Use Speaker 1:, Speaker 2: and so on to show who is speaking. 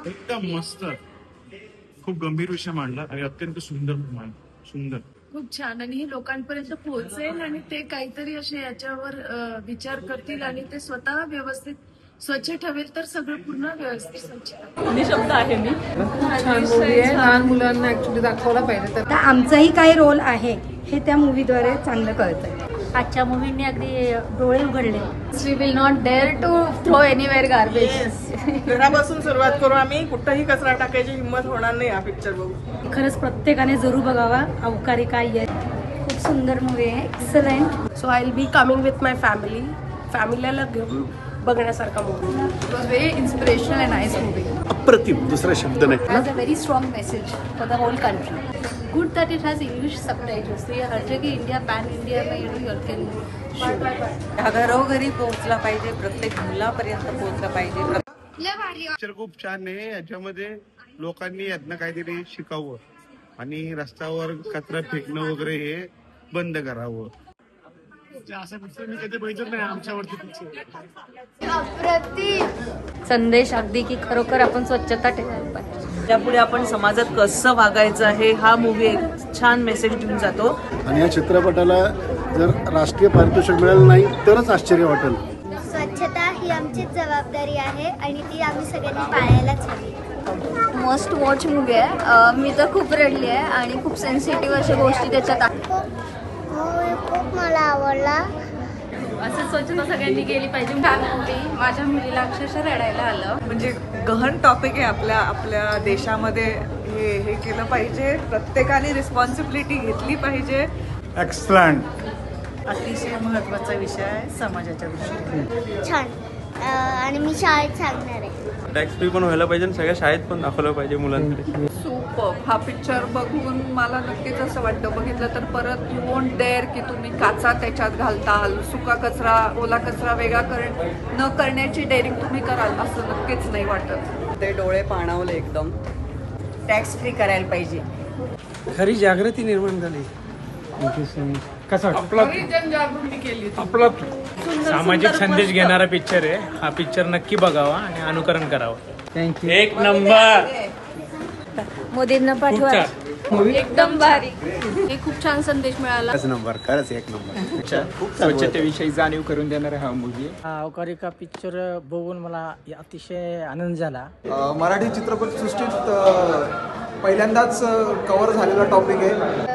Speaker 1: एकदम मस्त, खूप गंभीर विषय मांडला आणि अत्यंत सुंदर सुंदर.
Speaker 2: खूप छान. आणि हे लोकांपर्यंत पोहोचेल आणि ते काहीतरी असे याच्यावर विचार करतील आणि ते स्वतः व्यवस्थित स्वच्छ ठेवेल तर सगळं पूर्ण व्यवस्थित स्वच्छ
Speaker 3: निशब्द आहे मी.
Speaker 2: छान मूवी आहे. लहान मुलांना ऍक्च्युली दाखवला पाहिजे.
Speaker 4: तर आमचाही काय रोल आहे हे त्या मूवीद्वारे चांगलं कळतंय.
Speaker 5: आजच्या मूवींनी अगदी डोळे उघडले.
Speaker 2: We will not dare to throw anywhere garbage.
Speaker 3: घरापासून सुरुवात करू आम्ही. कुठंही कचरा टाकायची हिंमत होणार नाही हा पिक्चर बघून.
Speaker 4: खरंच प्रत्येकाने जरूर बघावा. अवकारी काय आहे.
Speaker 5: खूप सुंदर मूवी आहे. Excellent.
Speaker 6: So I will be coming with my family. फॅमिलीला घेऊन बघण्यासारखा movie.
Speaker 2: It was very inspirational and nice movie.
Speaker 7: अप्रतिम, दुसरा शब्द नाही.
Speaker 5: Has a very strong message for the whole country. Good that it has English subtitles. तो ये हर जगह इंडिया पॅन इंडिया में यू कैन
Speaker 3: हा घरोघरी पोहोचला पाहिजे. प्रत्येक मुलापर्यंत पोहोचला पाहिजे.
Speaker 1: पिक्चर खूप छान आहे. याच्यामध्ये लोकांनी यातनं काहीतरी शिकावं आणि रस्त्यावर कचरा फेकणं वगैरे हे बंद करावं. असं पिक्चर मी कधी बघितलं नाही आमच्यावरती पिक्चर.
Speaker 5: संदेश अगदी की खरोखर आपण स्वच्छता ठेवायला पाहिजे.
Speaker 3: त्यापुढे आपण समाजात कसं वागायचं आहे हा मूवी एक छान मेसेज देऊन जातो.
Speaker 7: आणि या चित्रपटाला जर राष्ट्रीय पारितोषिक मिळालं नाही तरच आश्चर्य वाटेल.
Speaker 8: स्वच्छता ही आमचीच जबाबदारी आहे आणि ती आम्ही सगळ्यांनी पाळायलाच हवी.
Speaker 5: मस्ट वॉच मूवी आहे. मी तर खूप रडली आहे आणि खूप सेन्सिटिव्ह अशा गोष्टी त्याच्यात आहेत.
Speaker 8: खूप मला आवडला.
Speaker 5: असं स्वच्छता सगळ्यांनी केली पाहिजे.
Speaker 2: छान मूवी. माझ्या मुलीला अक्षरशः रडायला आलं.
Speaker 3: म्हणजे गहन टॉपिक आहे. आपल्या देशामध्ये हे केलं पाहिजे. प्रत्येकाने रिस्पॉन्सिबिलिटी घेतली पाहिजे.
Speaker 7: एक्सलंट.
Speaker 3: अतिशय महत्वाचा विषय आहे समाजाच्या दृष्टीने.
Speaker 8: छान. आणि मी शाळेत सांगणार आहे.
Speaker 9: टॅक्स फ्री पण व्हायला पाहिजे आणि सगळ्या शाळेत पण दाखवलं पाहिजे मुलांकडे.
Speaker 2: सुपर. हा पिक्चर बघून मला नक्कीच असं वाटतं बघितलं तर परत यू वोंट डेअर की तुम्ही काचा त्याच्यात घालताल. सुका कचरा ओला कचरा वेगळा न करण्याची डेअरिंग तुम्ही कराल असं नक्कीच नाही वाटत.
Speaker 3: ते डोळे पाणावले एकदम. टॅक्स फ्री करायला पाहिजे.
Speaker 9: खरी जागृती निर्माण झाली.
Speaker 2: जनजागृती केली.
Speaker 10: आपला सामाजिक संदेश घेणारा पिक्चर आहे हा. पिक्चर नक्की बघावा आणि अनुकरण करावं. एक नंबर.
Speaker 5: मोदींना पाठवा.
Speaker 2: एकदम भारी. हे खूप छान संदेश मिळाला.
Speaker 7: नंबर, खरंच एक नंबर.
Speaker 10: स्वच्छतेविषयी जाणीव करून देणारा हा मूवी.
Speaker 11: अवकारी का पिक्चर बघून मला अतिशय आनंद झाला.
Speaker 12: मराठी चित्रपटसृष्टीत पहिल्यांदाच कव्हर झालेला टॉपिक आहे.